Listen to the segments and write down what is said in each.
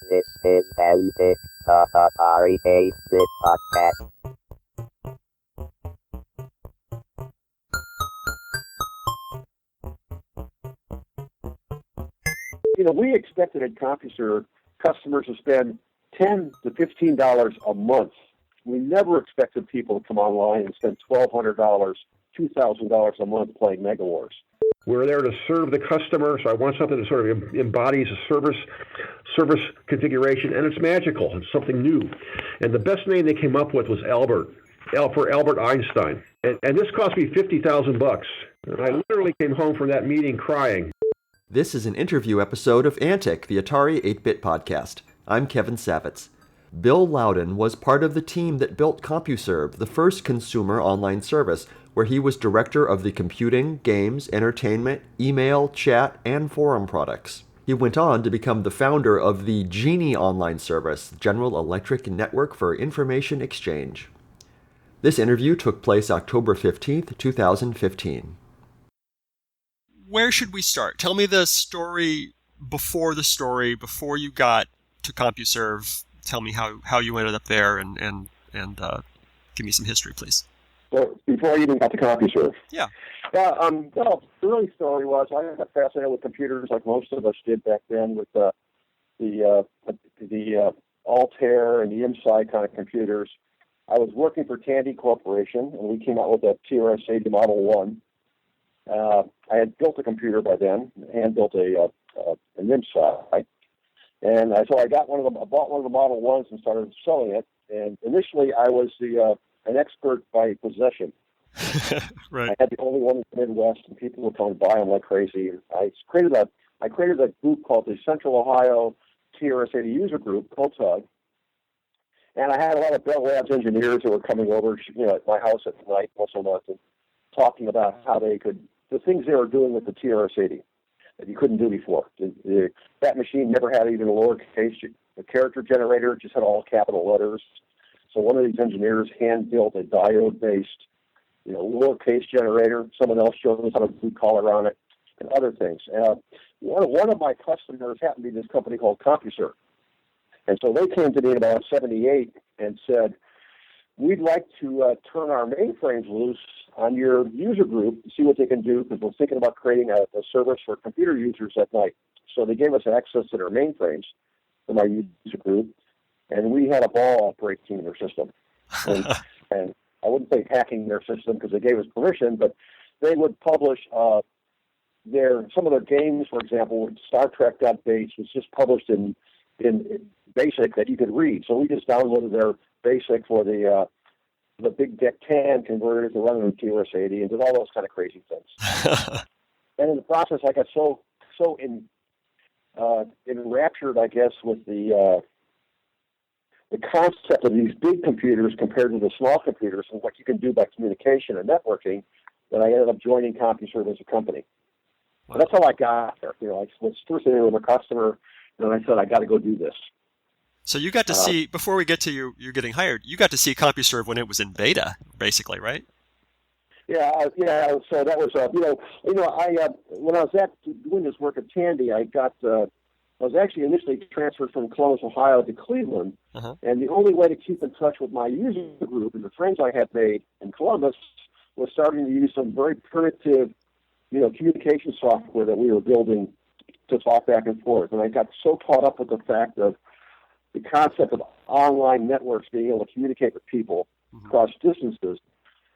This is Antic, the Atari 8-bit podcast. We expected at CompuServe customers to spend $10 to $15 a month. We never expected people to come online and spend $1,200, $2,000 a month playing MegaWars. We're there to serve the customer, so I want something that sort of embodies a service configuration, and it's magical. It's something new. And the best name they came up with was for Albert Einstein. And this cost me $50,000. And I literally came home from that meeting crying. This is an interview episode of Antic, the Atari 8-bit podcast. I'm Kevin Savitz. Bill Louden was part of the team that built CompuServe, the first consumer online service, where he was director of the computing, games, entertainment, email, chat, and forum products. He went on to become the founder of the GEnie online service, General Electric Network for Information Exchange. This interview took place October 15th, 2015. Where should we start? Tell me the story, before you got to CompuServe. Tell me how you ended up there and give me some history, please. So before I even got to CompuServe? Yeah. Well, the early story was I got fascinated with computers like most of us did back then with the Altair and the IMSI kind of computers. I was working for Tandy Corporation, and we came out with a TRS-80 Model 1. I had built a computer by then, and built an IMSI. And so I bought one of the Model 1s and started selling it. And initially, I was an expert by possession. Right. I had the only one in the Midwest, and people would come and buy them like crazy. I created a group called the Central Ohio TRS-80 User Group, called TUG. And I had a lot of Bell Labs engineers who were coming over, at my house at night once a month, and talking about how the things they were doing with the TRS-80 that you couldn't do before. That machine never had even a lowercase. The character generator just had all capital letters. So one of these engineers hand-built a diode-based, lowercase generator. Someone else showed us how to do color on it and other things. One of my customers happened to be this company called CompuServe. And so they came to me in about 78 and said, we'd like to turn our mainframes loose on your user group to see what they can do, because we're thinking about creating a service for computer users at night. So they gave us access to their mainframes from our user group, and we had a ball operating their system. And I wouldn't say hacking their system because they gave us permission, but they would publish some of their games, for example, Star Trek Base was just published in BASIC that you could read. So we just downloaded their BASIC for the Big Deck 10 converter to run on TRS-80 and did all those kind of crazy things. And in the process, I got so enraptured, I guess, with the concept of these big computers compared to the small computers and what you can do by communication and networking, that I ended up joining CompuServe as a company. Wow. That's how I got there. I was first in with a customer, and I said, I got to go do this. So you got to see, before we get to you getting hired, you got to see CompuServe when it was in beta, basically, right? Yeah. So that was, when I was doing this work at Tandy, I was actually initially transferred from Columbus, Ohio to Cleveland. Uh-huh. And the only way to keep in touch with my user group and the friends I had made in Columbus was starting to use some very primitive, communication software that we were building to talk back and forth. And I got so caught up with the fact of the concept of online networks, being able to communicate with people across distances,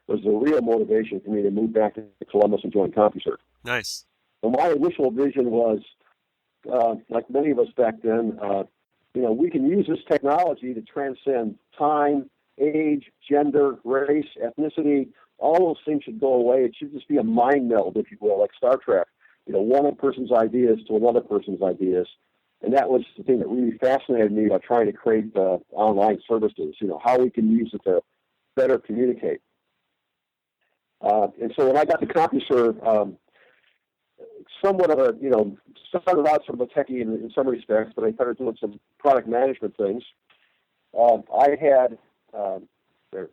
was the real motivation for me to move back to Columbus and join CompuServe. Nice. And my initial vision was, like many of us back then, we can use this technology to transcend time, age, gender, race, ethnicity. All those things should go away. It should just be a mind meld, if you will, like Star Trek. One person's ideas to another person's ideas. And that was the thing that really fascinated me about trying to create online services, how we can use it to better communicate. And so when I got to CompuServe, somewhat of started out sort of a techie in some respects, but I started doing some product management things. I had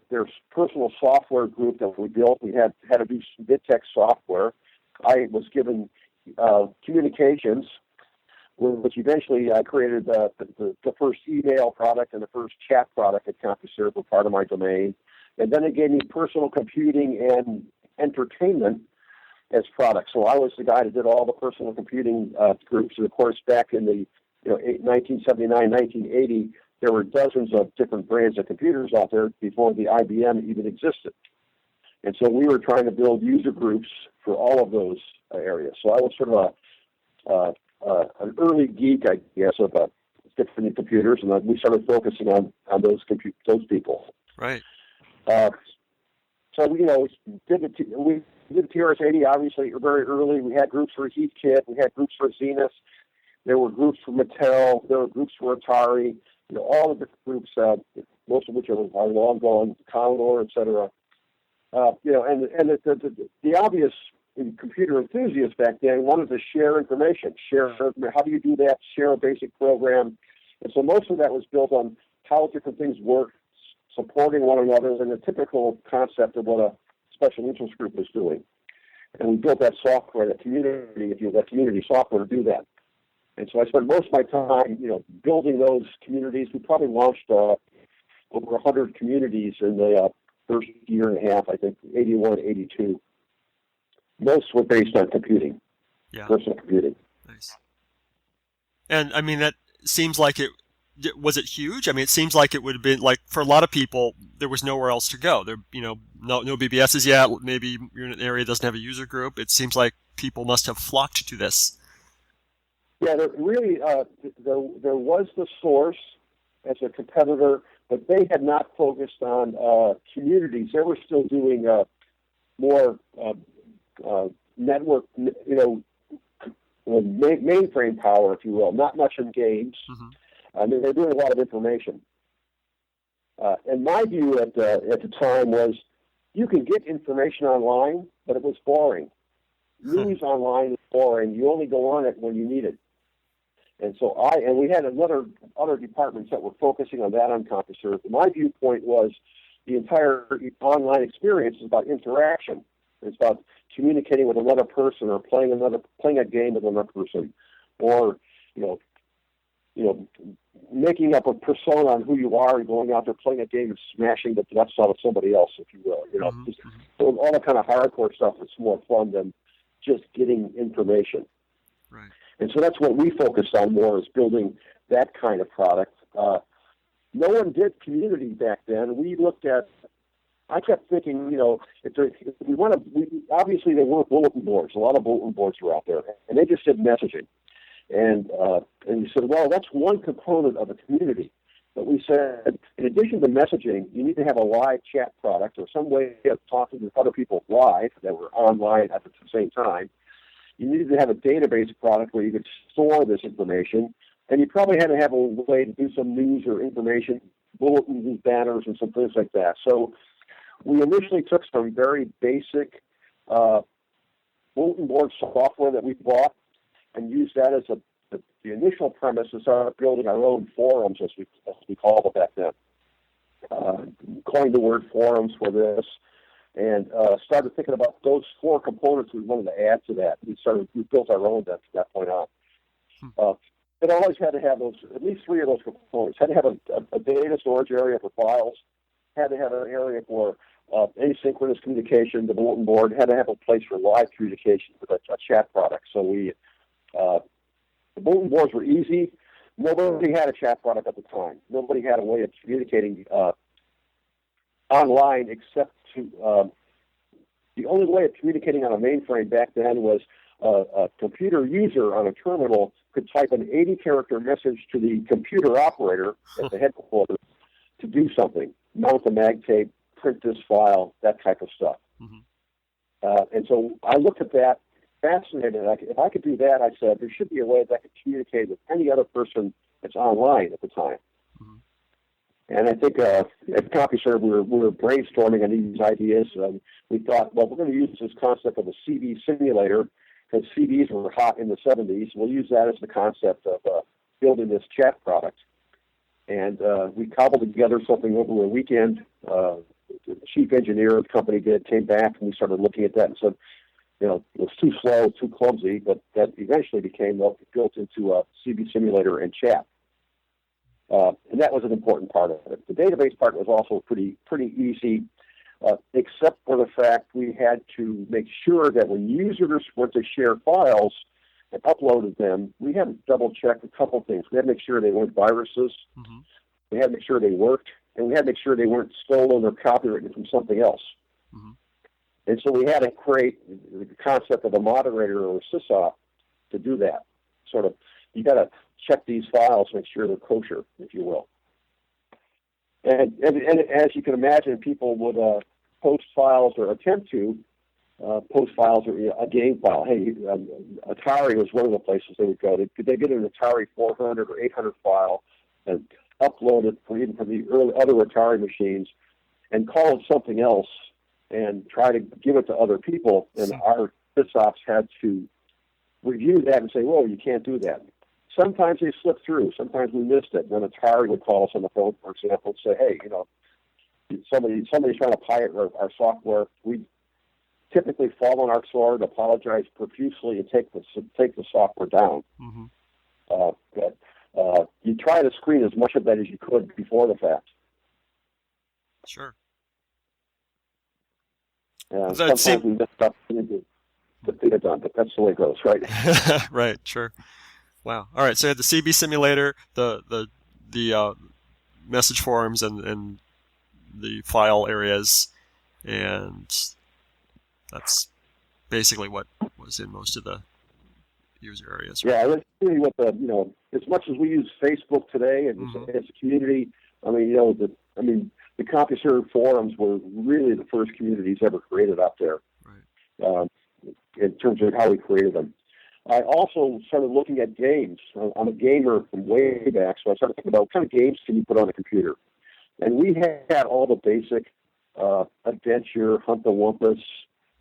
their personal software group that we built. We had to do mid-tech software. I was given communications which eventually I created the first email product and the first chat product at CompuServe were part of my domain. And then it gave me personal computing and entertainment as products. So I was the guy that did all the personal computing groups. And of course, back in the 1979, 1980, there were dozens of different brands of computers out there before the IBM even existed. And so we were trying to build user groups for all of those areas. So I was sort of an early geek, I guess, of different computers, and we started focusing on those people. Right. So we did TRS-80 obviously very early. We had groups for Heathkit, we had groups for Zenith, there were groups for Mattel, there were groups for Atari. All the different groups, most of which are long gone, Commodore, etc. And the obvious computer enthusiasts back then wanted to share information. How do you do that? Share a basic program. And so most of that was built on how different things work, supporting one another, and the typical concept of what a special interest group was doing. And we built that software, that community, that community software to do that. And so I spent most of my time, building those communities. We probably launched over 100 communities in the first year and a half, I think, 81, 82. Most were based on computing, personal computing. Nice. And I mean, that seems like was it huge? I mean, it seems like it would have been like for a lot of people, there was nowhere else to go. There, no BBSs yet. Maybe you're in an area that doesn't have a user group. It seems like people must have flocked to this. Yeah, there was the Source as a competitor, but they had not focused on communities. They were still doing more network, mainframe power, if you will. Not much in games. Mm-hmm. They're doing a lot of information. And my view at the time was, you can get information online, but it was boring. News online is boring. You only go on it when you need it. And so we had other departments that were focusing on that on CompuServe. My viewpoint was the entire online experience is about interaction. It's about communicating with another person or playing a game with another person, or making up a persona on who you are and going out there playing a game and smashing the guts out of somebody else, if you will. Mm-hmm. So all that kind of hardcore stuff is more fun than just getting information. Right. And so that's what we focused on more, is building that kind of product. No one did community back then. I kept thinking, if we want to, obviously there were bulletin boards. A lot of bulletin boards were out there, and they just did messaging. And you said, well, that's one component of a community. But we said, in addition to messaging, you need to have a live chat product or some way of talking to other people live that were online at the same time. You needed to have a database product where you could store this information, and you probably had to have a way to do some news or information, bulletins and banners and some things like that. So we initially took some very basic bulletin board software that we bought and used that as the initial premise to start building our own forums, as we called it back then. Coined the word forums for this, and started thinking about those four components we wanted to add to that. We built our own from that point on. It always had to have at least three of those components. Had to have a data storage area for files. Had to have an area for asynchronous communication. The bulletin board had to have a place for live communication with a chat product. So the bulletin boards were easy. Nobody had a chat product at the time. Nobody had a way of communicating online except to the only way of communicating on a mainframe back then was a computer user on a terminal could type an 80-character message to the computer operator at the headquarters to do something, mount the mag tape, print this file, that type of stuff. Mm-hmm. And so I looked at that, fascinated. If I could do that, I said, there should be a way that I could communicate with any other person that's online at the time. Mm-hmm. And I think at CompuServe, we were brainstorming on these ideas. We thought, well, we're going to use this concept of a CD simulator, because CDs were hot in the 70s. We'll use that as the concept of building this chat product. And we cobbled together something over a weekend. The chief engineer of the company came back, and we started looking at that and said, it was too slow, too clumsy, but that eventually became built into a CB simulator and chat. And that was an important part of it. The database part was also pretty easy, except for the fact we had to make sure that when users were to share files and uploaded them, we had to double check a couple things. We had to make sure they weren't viruses. Mm-hmm. We had to make sure they worked, and we had to make sure they weren't stolen or copyrighted from something else. Mm-hmm. And so we had to create the concept of a moderator or a sysop to do that. Sort of, you got to check these files, make sure they're kosher, if you will. And as you can imagine, people would post files or attempt to post files or a game file. Hey, Atari was one of the places they would go. Could they get an Atari 400 or 800 file and upload it even from the other Atari machines and call it something else and try to give it to other people? And our sysops had to review that and say, whoa, you can't do that. Sometimes they slipped through. Sometimes we missed it. Then Atari would call us on the phone, for example, and say, hey, somebody's trying to pirate our software. We typically fall on our sword, apologize profusely, and take the software down. Mm-hmm. But you try to screen as much of that as you could before the fact. Sure. Sometimes we mess up to get it done, but that's the way it goes, right? Right. Sure. Wow. All right. So you had the CB simulator, the message forms, and the file areas, and that's basically what was in most of the user areas. Right? Yeah, that's really what as much as we use Facebook today and Mm-hmm. as a community, the CompuServe forums were really the first communities ever created out there. Right. In terms of how we created them. I also started looking at games. I'm a gamer from way back, so I started thinking about what kind of games can you put on a computer. And we had all the basic adventure, Hunt the Wumpus,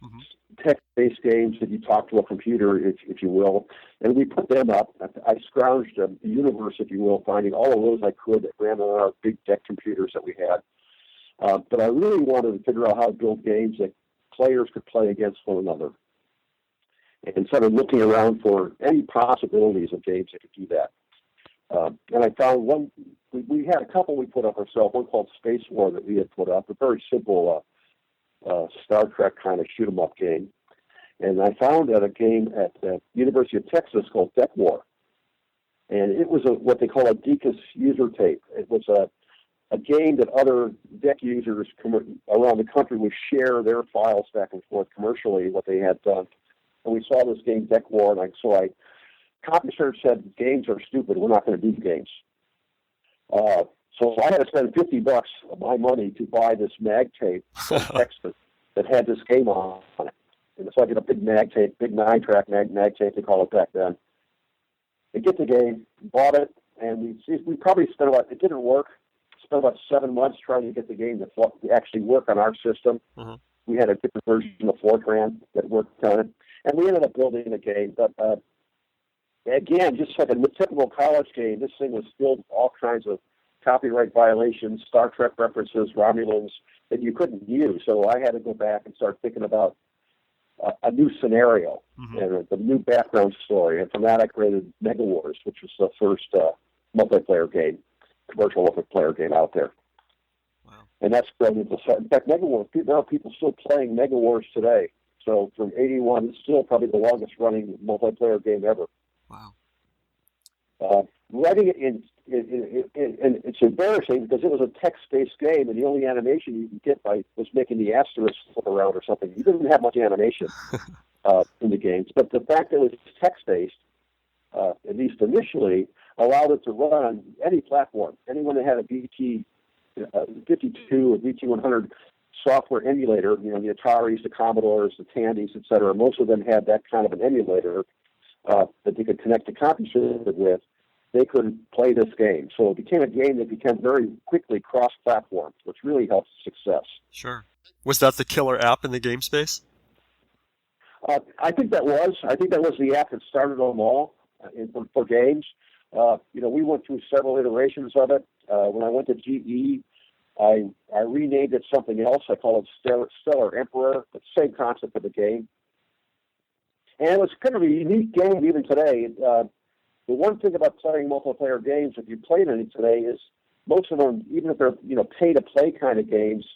Mm-hmm. text-based games that you talk to a computer, if you will. And we put them up. I scrounged the universe, if you will, finding all of those I could that ran on our big deck computers that we had. But I really wanted to figure out how to build games that players could play against one another. And started looking around for any possibilities of games that could do that. And I found one. We had a couple we put up ourselves. One called Space War that we had put up, a very simple Star Trek kind of shoot 'em up game. And I found a game at the University of Texas called Deck War, and it was what they call a DECUS user tape. It was a game that other deck users around the country would share their files back and forth commercially, what they had done. And we saw this game, Deck War, and CompuServe said, games are stupid, we're not going to do games. So I had to spend $50 of my money to buy this mag tape from Texas that had this game on it. And so I did a big mag tape, big 9-track mag tape, they call it back then. I get the game, bought it, and we probably spent it didn't work, spent about 7 months trying to get the game to actually work on our system. Mm-hmm. We had a different version of Fortran that worked on it. And we ended up building a game. But again, just like a typical college game, this thing was filled with all kinds of copyright violations, Star Trek references, Romulans that you couldn't use. So I had to go back and start thinking about a new scenario Mm-hmm. and the new background story. And from that, I created MegaWars, which was the first multiplayer game, commercial multiplayer game out there. Wow. And that's spread into, in fact, MegaWars, now people still playing MegaWars today. So from 81, it's still probably the longest running multiplayer game ever. Wow. Writing it in it's embarrassing because it was a text-based game, and the only animation you could get was making the asterisk flip around or something. You didn't have much animation in the games, but the fact that it was text-based, at least initially, allowed it to run on any platform. Anyone that had a VT 52 or VT 100 software emulator, the Ataris, the Commodores, the Tandys, etc. Most of them had that kind of an emulator that they could connect to CompuServe with. They could play this game. So it became a game that became very quickly cross-platform, which really helped success. Sure. Was that the killer app in the game space? I think that was. I think that was the app that started them all for games. We went through several iterations of it. When I went to GE, I renamed it something else. I call it Stellar Emperor. It's the same concept of the game. And it was kind of a unique game even today. The one thing about playing multiplayer games, if you played any today, is most of them, even if they're pay-to-play kind of games,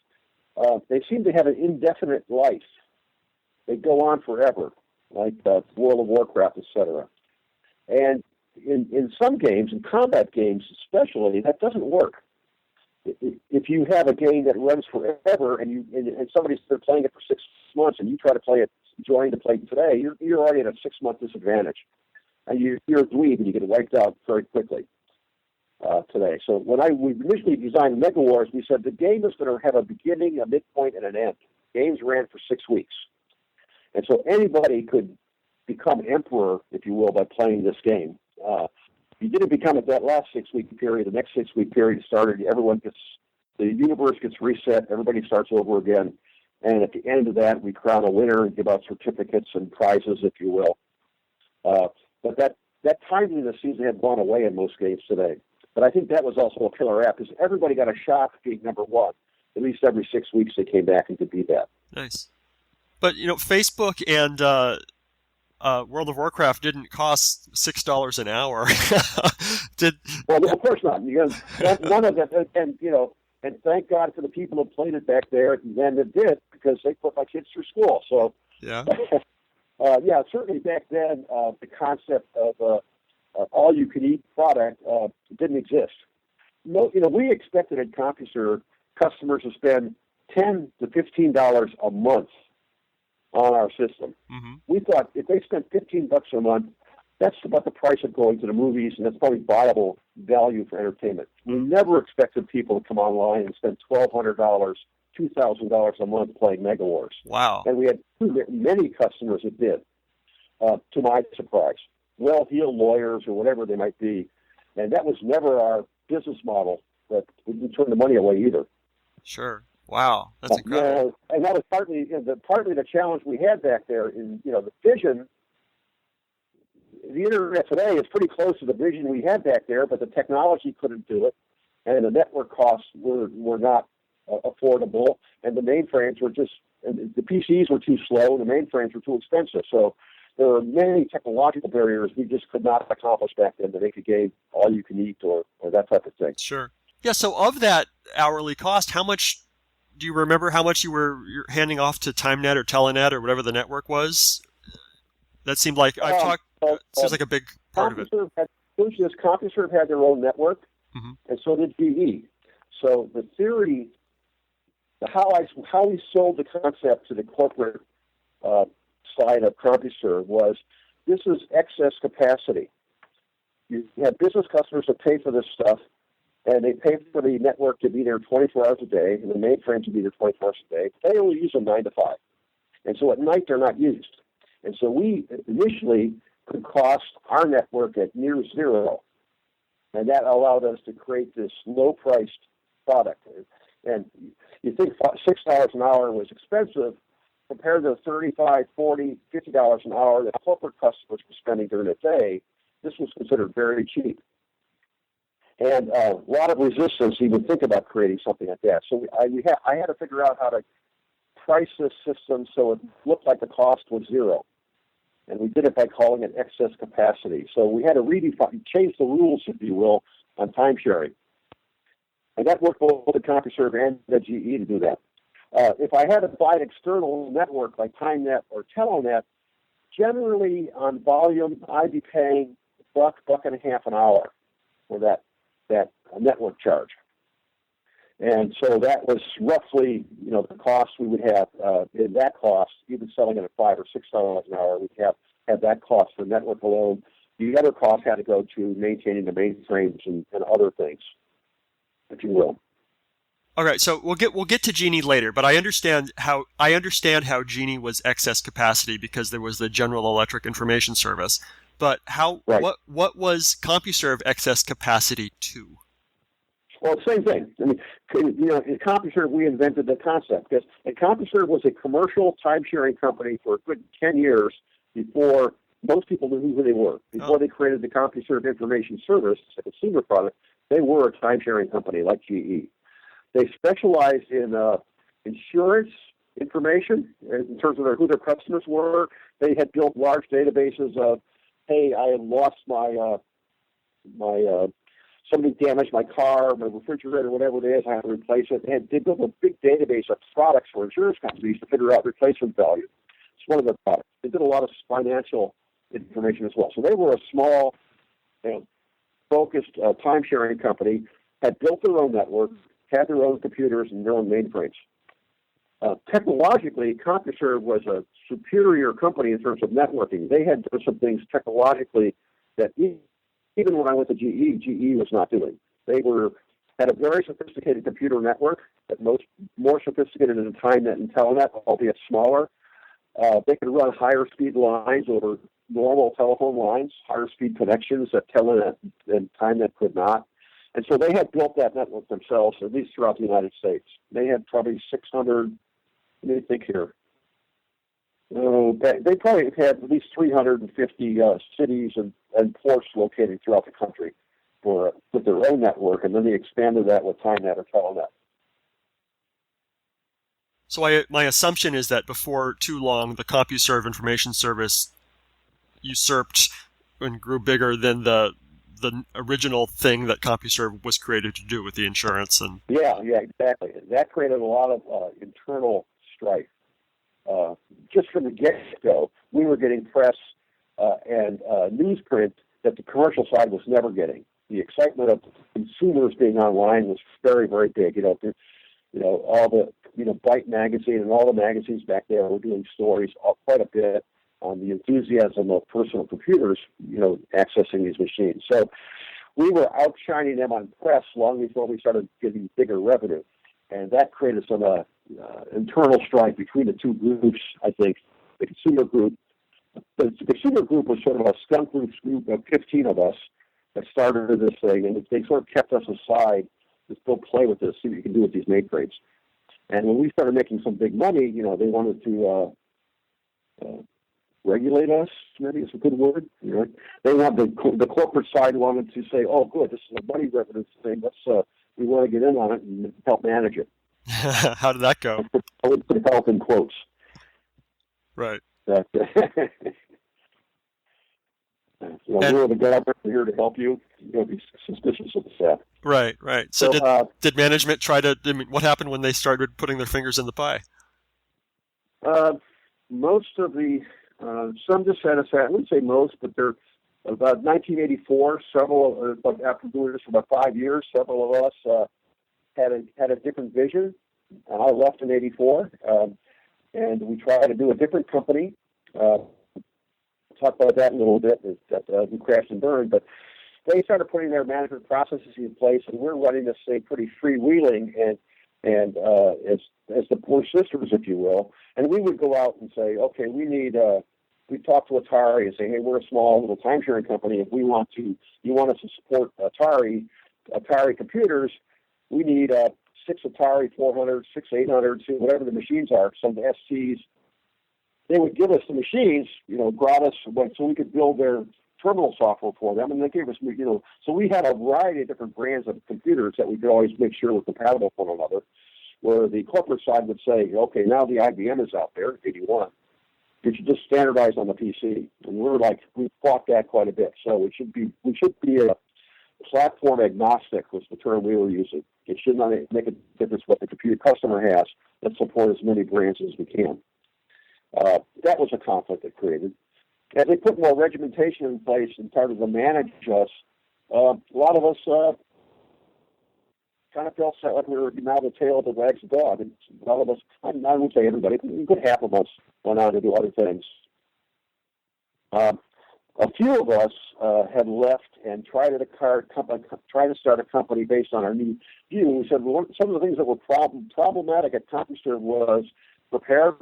they seem to have an indefinite life. They go on forever, like World of Warcraft, etc. And in some games, in combat games especially, that doesn't work. If you have a game that runs forever and somebody's been playing it for 6 months and you try to join to play today, you're already at a 6-month disadvantage. And you're a dweeb and you get wiped out very quickly today. So when we initially designed MegaWars, we said the game is going to have a beginning, a midpoint, and an end. Games ran for 6 weeks. And so anybody could become emperor, if you will, by playing this game. You didn't become at that last 6-week period. The next 6-week period started. The universe gets reset. Everybody starts over again. And at the end of that, we crown a winner and give out certificates and prizes, if you will. But that timeliness seems to have gone away in most games today. But I think that was also a killer app because everybody got a shot at being number one. At least every 6 weeks they came back and could beat that. Nice. But, Facebook and World of Warcraft didn't cost $6 an hour. Well, of course not. Because none of it, and thank God for the people who played it back there, and then it did, because they put my kids through school. So, yeah, certainly back then, the concept of all-you-can-eat product didn't exist. No, we expected at CompuServe customers to spend $10 to $15 a month on our system. Mm-hmm. We thought if they spent $15 a month, that's about the price of going to the movies, and that's probably viable value for entertainment. We never expected people to come online and spend $1,200, $2,000 a month playing MegaWars. Wow. And we had many customers that did, to my surprise. Well-heeled lawyers or whatever they might be. And that was never our business model, but we didn't turn the money away either. Sure. Wow. That's incredible. And that was partly the challenge we had back there in, the vision. The internet today is pretty close to the vision we had back there, but the technology couldn't do it, and the network costs were not affordable, and the mainframes were the PCs were too slow, and the mainframes were too expensive. So there were many technological barriers we just could not accomplish back then to make a game all you can eat or that type of thing. Sure. Yeah. So of that hourly cost, how much do you remember? How much you're handing off to TimeNet or Telenet or whatever the network was? That seemed like seems like a big part of it. CompuServe had their own network, mm-hmm. and so did GE. So the theory, how we sold the concept to the corporate side of CompuServe was, this is excess capacity. You have business customers that pay for this stuff, and they pay for the network to be there 24 hours a day, and the mainframe to be there 24 hours a day. They only use them 9 to 5. And so at night, they're not used. And so we initially could cost our network at near zero. And that allowed us to create this low-priced product. And you think $6 an hour was expensive compared to $35, $40, $50 an hour that corporate customers were spending during the day. This was considered very cheap. And a lot of resistance to even think about creating something like that. So I had to figure out how to price this system so it looked like the cost was zero. And we did it by calling it excess capacity. So we had to change the rules, if you will, on time sharing. And that worked both at CompuServe and at GE to do that. If I had to buy an external network like TimeNet or Telenet, generally on volume, I'd be paying $1.50 an hour for that network charge. And so that was roughly, the cost we would have in that cost, even selling it at $5 or $6 an hour, we'd have that cost for network alone. The other cost had to go to maintaining the mainframes and other things, if you will. All right, so we'll get to GEnie later, but I understand how GEnie was excess capacity because there was the General Electric Information Service. But right. what was CompuServe excess capacity to? Well, same thing. I mean, in CompuServe, we invented the concept because CompuServe was a commercial time-sharing company for a good 10 years before most people knew who they were. Before they created the CompuServe Information Service, a consumer product, they were a time-sharing company like GE. They specialized in insurance information in terms of who their customers were. They had built large databases of, hey, I had lost somebody damaged my car, my refrigerator, whatever it is, I have to replace it. They built a big database of products for insurance companies to figure out replacement value. It's one of their products. They did a lot of financial information as well. So they were a small, focused time-sharing company, had built their own network, had their own computers and their own mainframes. Technologically, CompuServe was a superior company in terms of networking. They had done some things technologically that even when I went to GE was not doing. They had a very sophisticated computer network, more sophisticated than TimeNet and Telenet, albeit smaller. They could run higher speed lines over normal telephone lines, higher speed connections that Telenet and TimeNet could not. And so they had built that network themselves, at least throughout the United States. They had probably 600, let me think here. They probably had at least 350 cities and ports located throughout the country with their own network, and then they expanded that with TimeNet or Telenet. So my assumption is that before too long, the CompuServe information service usurped and grew bigger than the original thing that CompuServe was created to do with the insurance. And yeah, exactly. That created a lot of internal strife. Just from the get-go, we were getting press and newsprint that the commercial side was never getting. The excitement of consumers being online was very, very big. All the Byte magazine and all the magazines back there were doing stories quite a bit on the enthusiasm of personal computers, accessing these machines. So we were outshining them on press long before we started getting bigger revenue. And that created some internal strife between the two groups, I think. The consumer group was sort of a skunk group of 15 of us that started this thing, and they sort of kept us aside to still play with this, see what you can do with these mainframes. And when we started making some big money, they wanted to regulate us, maybe is a good word. They wanted the corporate side wanted to say, oh, good, this is a money revenue thing. We want to get in on it and help manage it. How did that go? I would put help in quotes. Right. We're the government here to help you. You'll be suspicious of the staff. Right. So did management try to? What happened when they started putting their fingers in the pie? Most of the some dissatisfaction. I wouldn't say most, but they're about 1984. Several after doing this for about 5 years, several of us had a different vision. And I left in '84, and we tried to do a different company. Talk about that in a little bit. That we crashed and burned, but they started putting their management processes in place, and we're running this thing pretty freewheeling and as the poor sisters, if you will. And we would go out and say, okay, we talk to Atari and say, hey, we're a small little time-sharing company. If you want us to support Atari computers, we need 6 Atari 400, 6 800s, whatever the machines are, some STs. They would give us the machines, gratis, so we could build their terminal software for them. And they gave us, so we had a variety of different brands of computers that we could always make sure were compatible with one another. Where the corporate side would say, okay, now the IBM is out there, 81. You should just standardize on the PC. And we fought that quite a bit. So we should be a platform agnostic was the term we were using. It should not make a difference what the computer customer has. Let's support as many brands as we can. That was a conflict it created. As they put more regimentation in place and started to manage us, a lot of us kind of felt like we were now the tail that wags the dog. And a lot of us, I wouldn't say everybody, a good half of us went on to do other things. A few of us had left and tried to start a company based on our new view. We said some of the things that were problematic at CompuServe was prepare a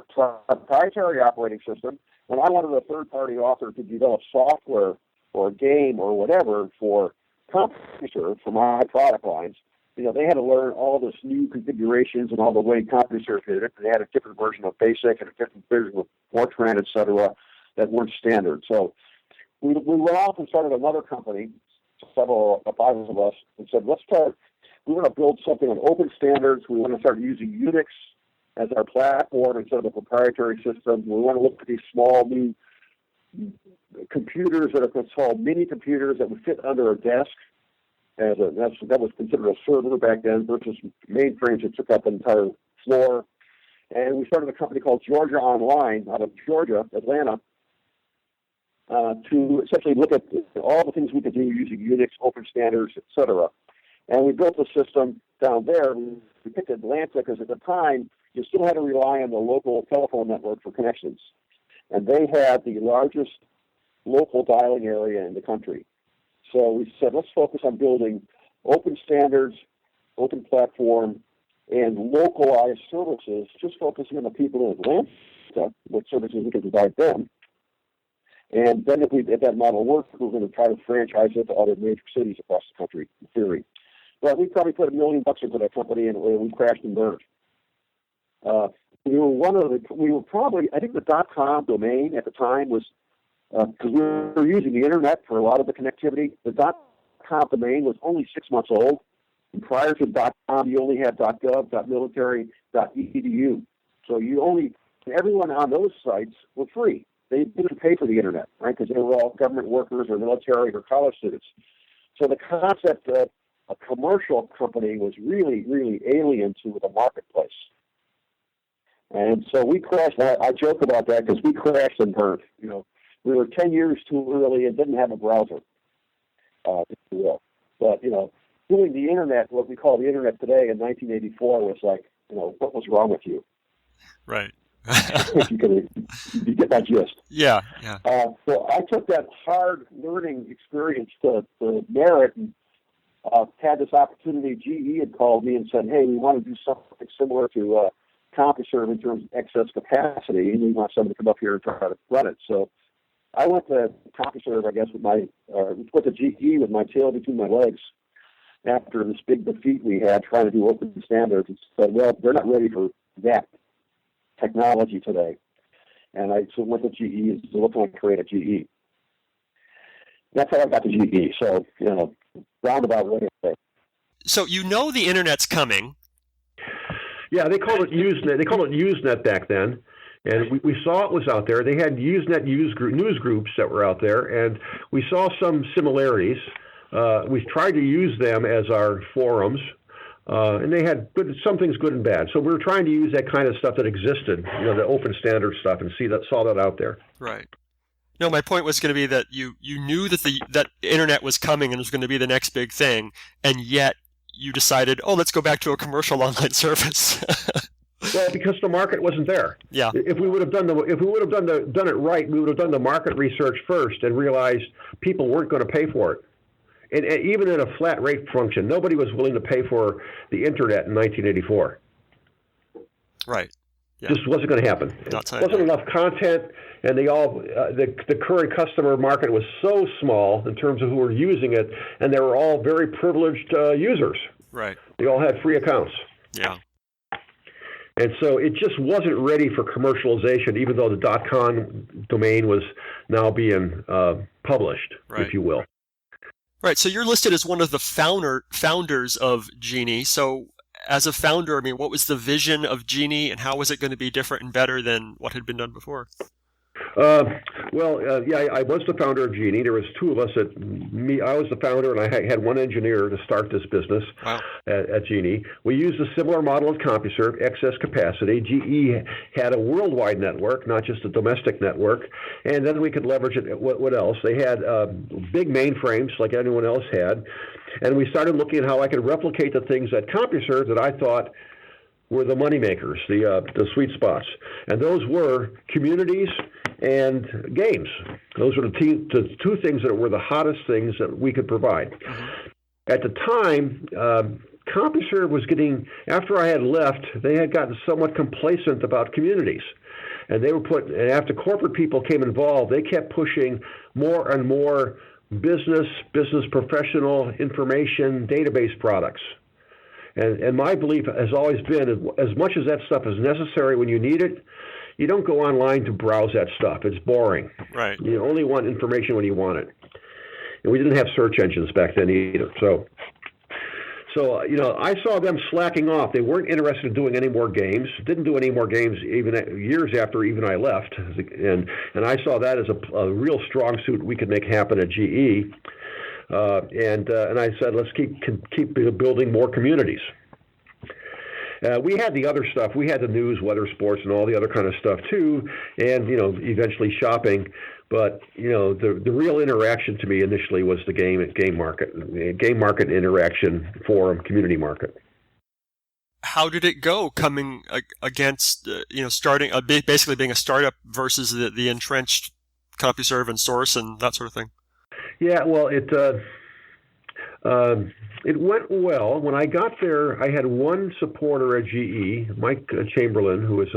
proprietary operating system, and I wanted a third-party author to develop software or a game or whatever for CompuServe for my product lines. They had to learn all this new configurations and all the way CompuServe did it. They had a different version of BASIC and a different version of Fortran, et cetera, that weren't standard. So we went off and started another company, 5 of us, and said, we want to build something on open standards. We want to start using Unix as our platform instead of a proprietary system. We want to look at these small new computers that are called mini computers that would fit under a desk. That was considered a server back then versus mainframes that took up an entire floor. And we started a company called Georgia Online out of Georgia, Atlanta, to essentially look at all the things we could do using Unix, open standards, etc. And we built a system down there. We picked Atlanta because at the time, you still had to rely on the local telephone network for connections. And they had the largest local dialing area in the country. So we said, let's focus on building open standards, open platform, and localized services, just focusing on the people in Atlanta, what services we can provide them. And then if that model worked, we're going to try to franchise it to other major cities across the country, in theory. But we probably put $1 million into that company, and we crashed and burned. We were probably, I think the .com domain at the time was, because we were using the internet for a lot of the connectivity, the .com domain was only 6 months old. And prior to .com, you only had .gov, .military, .edu. So everyone on those sites were free. They didn't pay for the internet, right? Because they were all government workers or military or college students. So the concept of a commercial company was really, really alien to the marketplace. And so we crashed. I joke about that because we crashed and burned. We were 10 years too early and didn't have a browser, if you will. But, doing the internet, what we call the internet today in 1984 was like, what was wrong with you? Right. you get that gist. Yeah. So I took that hard learning experience to merit and had this opportunity. GE had called me and said, hey, we want to do something similar to CompuServe in terms of excess capacity, and we want someone to come up here and try to run it. So I went to CompuServe, I guess, went to GE with my tail between my legs after this big defeat we had trying to do open standards, and said, well, they're not ready for that technology today. And I went to GE and said, what can I create at GE? That's how I got to GE. So, roundabout way. So the internet's coming. Yeah, they called it Usenet. They called it Usenet back then. And we saw it was out there. They had Usenet news groups that were out there, and we saw some similarities. We tried to use them as our forums, and they had some things good and bad. So we were trying to use that kind of stuff that existed, the open standard stuff, and saw that out there. Right. No, my point was going to be that you knew that that internet was coming and was going to be the next big thing, and yet you decided, let's go back to a commercial online service. Well, because the market wasn't there. Yeah. If we would have done it right, we would have done the market research first and realized people weren't going to pay for it. And even in a flat rate function, nobody was willing to pay for the internet in 1984. Right. Yeah. Just wasn't going to happen. Wasn't enough content, and the current customer market was so small in terms of who were using it, and they were all very privileged users. Right. They all had free accounts. Yeah. And so it just wasn't ready for commercialization, even though the .com domain was now being published, if you will. Right. So you're listed as one of the founders of GEnie. So as a founder, what was the vision of GEnie, and how was it going to be different and better than what had been done before? I was the founder of GEnie. There was two of us. I was the founder, and I had one engineer to start this business. Wow. at GEnie. We used a similar model as CompuServe, excess capacity. GE had a worldwide network, not just a domestic network, and then we could leverage it. What else? They had big mainframes like anyone else had, and we started looking at how I could replicate the things at CompuServe that I thought were the money makers, the sweet spots, and those were communities and games. Those were the two things that were the hottest things that we could provide. Mm-hmm. At the time, CompuServe was after I had left, they had gotten somewhat complacent about communities. And and after corporate people came involved, they kept pushing more and more business professional information database products. And my belief has always been, as much as that stuff is necessary when you need it, you don't go online to browse that stuff. It's boring. Right. You only want information when you want it. And we didn't have search engines back then either. So So, I saw them slacking off. They weren't interested in doing any more games, didn't do any more games even years after even I left. And I saw that as a real strong suit we could make happen at GE. And I said, let's keep building more communities. We had the other stuff. We had the news, weather, sports, and all the other kind of stuff too, and eventually shopping. But the real interaction to me initially was the game market interaction forum community market. How did it go coming against starting basically being a startup versus the entrenched CompuServe and Source and that sort of thing? Yeah, well, it went well. When I got there, I had one supporter at GE, Mike Chamberlain, who was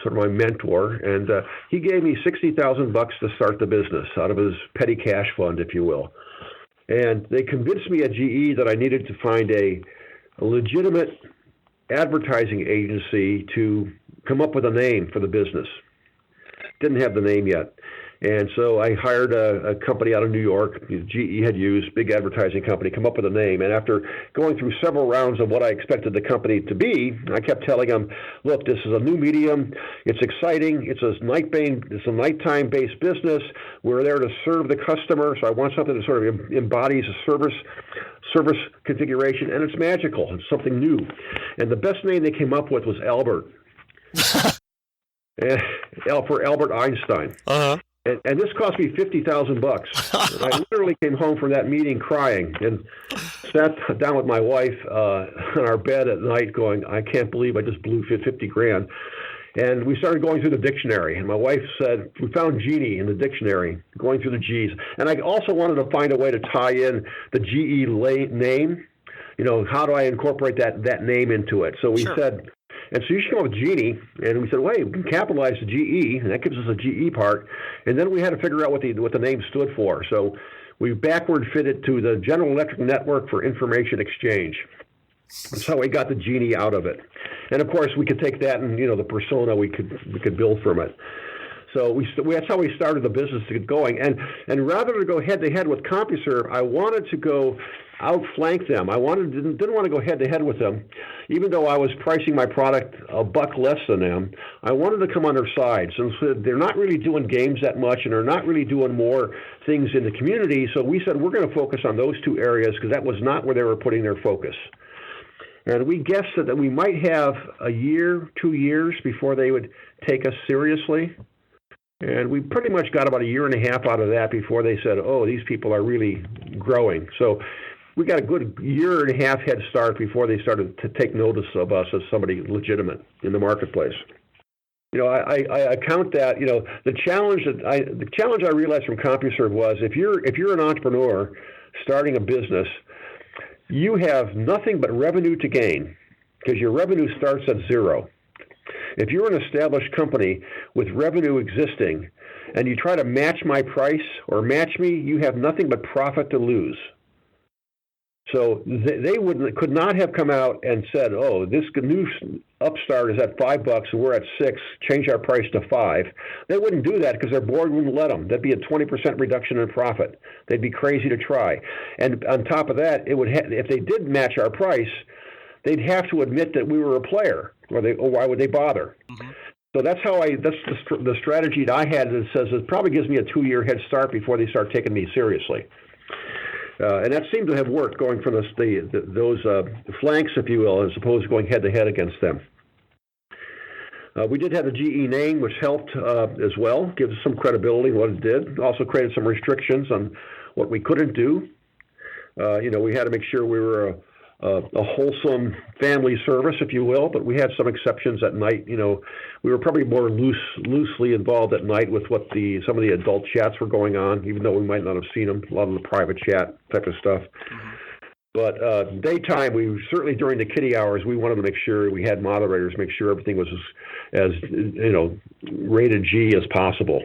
sort of my mentor, and he gave me $60,000 to start the business out of his petty cash fund, if you will. And they convinced me at GE that I needed to find a legitimate advertising agency to come up with a name for the business. Didn't have the name yet. And so I hired a company out of New York, GE had used, big advertising company, come up with a name. And after going through several rounds of what I expected the company to be, I kept telling them, look, this is a new medium. It's exciting. It's a nighttime-based business. We're there to serve the customer. So I want something that sort of embodies a service configuration. And it's magical. It's something new. And the best name they came up with was Albert. For Albert Einstein. Uh-huh. And this cost me $50,000. I literally came home from that meeting crying and sat down with my wife on our bed at night going, I can't believe I just blew $50,000. And we started going through the dictionary. And my wife said, we found GEnie in the dictionary, going through the G's. And I also wanted to find a way to tie in the GE name. How do I incorporate that name into it? So we said, and so you should come up with GEnie, and we said, wait, we can capitalize the GE, and that gives us a GE part. And then we had to figure out what the name stood for. So we backward fit it to the General Electric Network for Information Exchange. That's how we got the GEnie out of it. And of course, we could take that and the persona we could build from it. So that's how we started the business to get going. And rather than go head to head with CompuServe, I wanted to go outflank them. I didn't want to go head to head with them, even though I was pricing my product $1 less than them. I wanted to come on their side since they're not really doing games that much and they're not really doing more things in the community. So we said we're going to focus on those two areas because that was not where they were putting their focus. And we guessed that we might have a year, 2 years before they would take us seriously. And we pretty much got about a year and a half out of that before they said, oh, these people are really growing. So we got a good year and a half head start before they started to take notice of us as somebody legitimate in the marketplace. I count that, the challenge I realized from CompuServe was if you're an entrepreneur starting a business, you have nothing but revenue to gain because your revenue starts at zero. If you're an established company with revenue existing and you try to match my price or match me, you have nothing but profit to lose. So they could not have come out and said, oh, this new upstart is at $5 and we're at $6, change our price to $5. They wouldn't do that because their board wouldn't let them. That'd be a 20% reduction in profit. They'd be crazy to try. And on top of that, if they did match our price, they'd have to admit that we were a player, or why would they bother? Mm-hmm. So that's the strategy that I had that says it probably gives me a 2-year head start before they start taking me seriously. And that seemed to have worked, going from those flanks, if you will, as opposed to going head-to-head against them. We did have the GE name, which helped as well, gives us some credibility in what it did. Also created some restrictions on what we couldn't do. We had to make sure we were a wholesome family service, if you will, but we had some exceptions at night. We were probably more loosely involved at night with what some of the adult chats were going on, even though we might not have seen them, a lot of the private chat type of stuff. Mm-hmm. But daytime, certainly during the kiddie hours, we wanted to make sure we had moderators, make sure everything was as rated G as possible.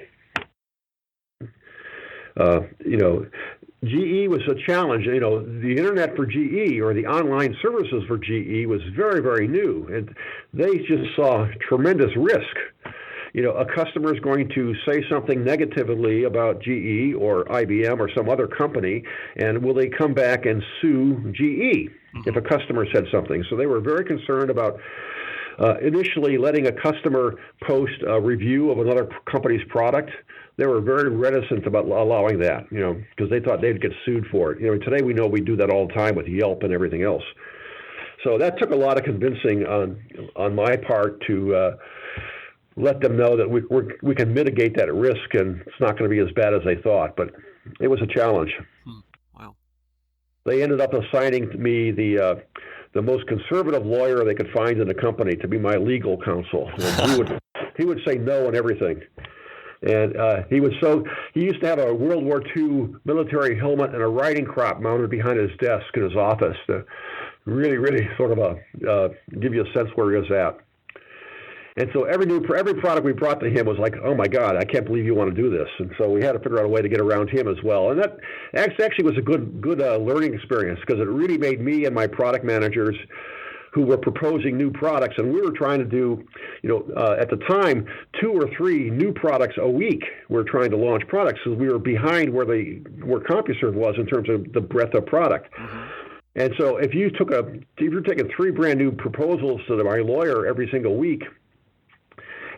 GE was a challenge. The internet for GE, or the online services for GE, was very, very new, and they just saw tremendous risk. a customer is going to say something negatively about GE or IBM or some other company, and will they come back and sue GE if a customer said something? So they were very concerned about initially letting a customer post a review of another company's product. They were very reticent about allowing that, because they thought they'd get sued for it. Today we know we do that all the time with Yelp and everything else. So that took a lot of convincing on my part to let them know that we can mitigate that risk, and it's not going to be as bad as they thought. But it was a challenge. Wow. They ended up assigning me the most conservative lawyer they could find in the company to be my legal counsel. And he would say no on everything. And he used to have a World War II military helmet and a riding crop mounted behind his desk in his office to really sort of give you a sense where he was at. And so every product we brought to him was like, oh my God, I can't believe you want to do this. And so we had to figure out a way to get around him as well. And that actually was a good learning experience, because it really made me and my product managers who were proposing new products, and we were trying to do, at the time, 2 or 3 new products a week. We're trying to launch products, because we were behind where CompuServe was in terms of the breadth of product. Mm-hmm. And so if you're taking 3 brand new proposals to my lawyer every single week,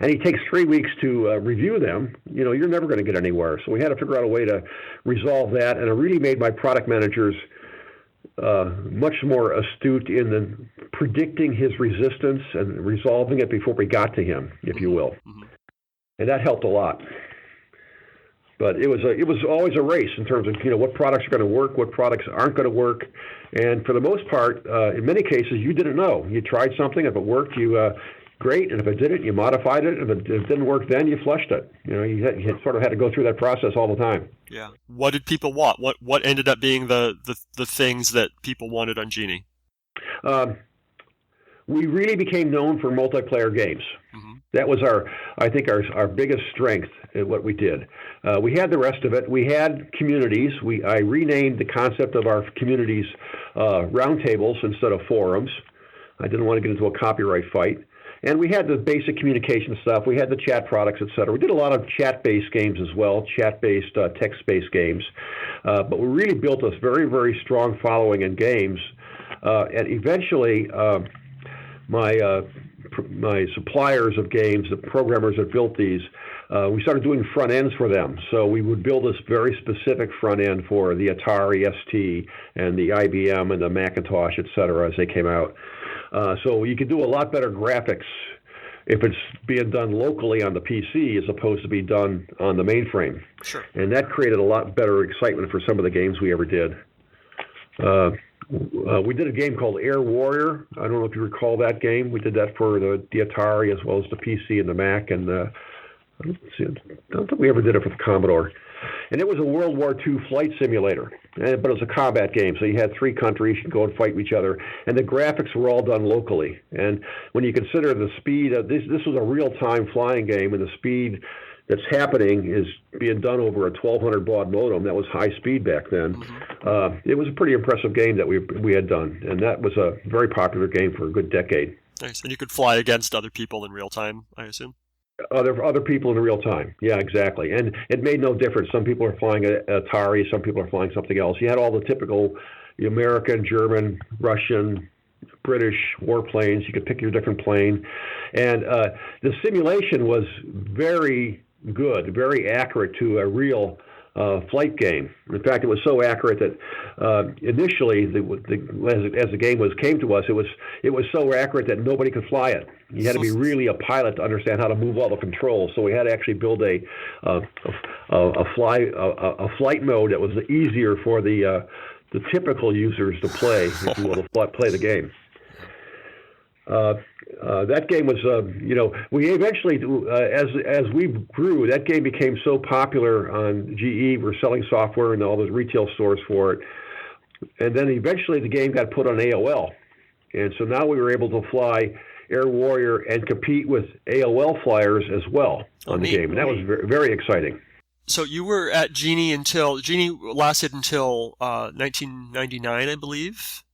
and he takes 3 weeks to review them, you're never going to get anywhere. So we had to figure out a way to resolve that, and it really made my product managers much more astute in the predicting his resistance and resolving it before we got to him, if you will. Mm-hmm. And that helped a lot. But it was always a race in terms of what products are going to work, what products aren't going to work, and for the most part, in many cases, you didn't know. You tried something, if it worked, you great, and if it didn't, you modified it. If it didn't work, then you flushed it. You sort of had to go through that process all the time. Yeah. What did people want? What ended up being the things that people wanted on GEnie? We really became known for multiplayer games. Mm-hmm. That was I think our biggest strength in what we did. We had the rest of it. We had communities. I renamed the concept of our communities roundtables instead of forums. I didn't want to get into a copyright fight. And we had the basic communication stuff. We had the chat products, et cetera. We did a lot of chat-based games as well, chat-based, text-based games. But we really built a very, very strong following in games. And eventually, my suppliers of games, the programmers that built these, we started doing front ends for them. So we would build this very specific front end for the Atari ST and the IBM and the Macintosh, et cetera, as they came out. So you could do a lot better graphics if it's being done locally on the PC as opposed to be done on the mainframe. Sure. And that created a lot better excitement for some of the games we ever did. We did a game called Air Warrior. I don't know if you recall that game. We did that for the Atari as well as the PC and the Mac. And I don't think we ever did it for the Commodore. And it was a World War II flight simulator, but it was a combat game. So you had 3 countries, you could go and fight each other. And the graphics were all done locally. And when you consider the speed of this was a real-time flying game, and the speed that's happening is being done over a 1200 baud modem. That was high speed back then. Mm-hmm. It was a pretty impressive game that we had done. And that was a very popular game for a good decade. Nice. And you could fly against other people in real time, I assume? Other people in real time. Yeah, exactly. And it made no difference. Some people are flying Atari, some people are flying something else. You had all the typical American, German, Russian, British warplanes. You could pick your different plane. And the simulation was very good, very accurate to a real flight game. In fact, it was so accurate that initially, as the game came to us, it was so accurate that nobody could fly it. You had to be really a pilot to understand how to move all the controls. So we had to actually build a flight mode that was easier for the typical users to play, if you will, to play the game. That game was, we eventually, as we grew, that game became so popular on GE. We're selling software in all the retail stores for it. And then eventually the game got put on AOL. And so now we were able to fly Air Warrior and compete with AOL flyers as well on the game. And that was very, very exciting. So you were at GEnie GEnie lasted until 1999, I believe?